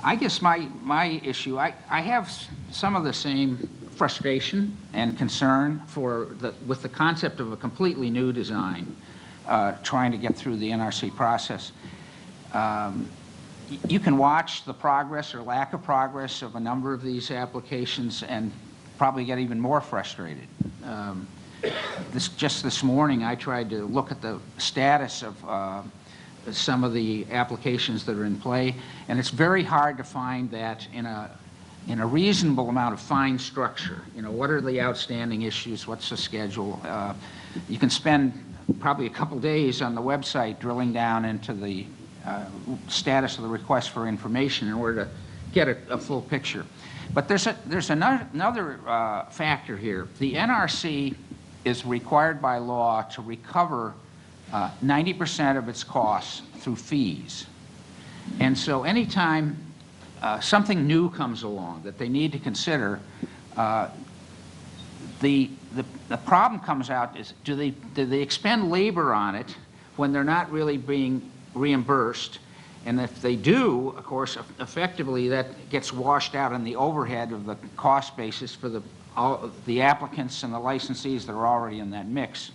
I guess my issue, I have some of the same frustration and concern with the concept of a completely new design, trying to get through the NRC process. You can watch the progress or lack of progress of a number of these applications and probably get even more frustrated. Just this morning, I tried to look at the status of some of the applications that are in play, and it's very hard to find that in a reasonable amount of fine structure. You know, what are the outstanding issues? What's the schedule? You can spend probably a couple days on the website drilling down into the status of the request for information in order to get a full picture. But there's another factor here. The NRC is required by law to recover 90% of its costs through fees. And so anytime something new comes along that they need to consider, the problem comes out is, do they expend labor on it when they're not really being reimbursed? And if they do, of course, effectively that gets washed out in the overhead of the cost basis for the applicants and the licensees that are already in that mix.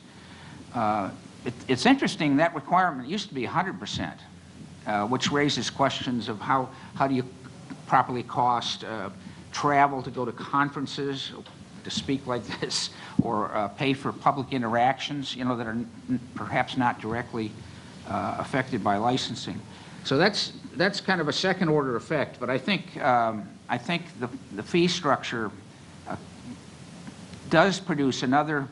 It's interesting, that requirement used to be 100%, which raises questions of how do you properly cost travel to go to conferences, to speak like this, or pay for public interactions, you know, that are perhaps not directly affected by licensing. So that's kind of a second order effect. But I think the fee structure does produce another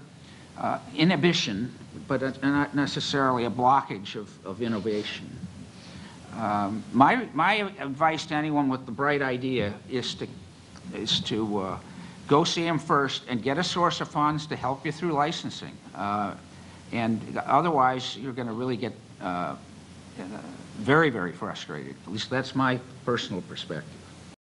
inhibition, but not necessarily a blockage of innovation. My advice to anyone with the bright idea is to go see them first and get a source of funds to help you through licensing. And otherwise, you're going to really get very, very frustrated. At least that's my personal perspective.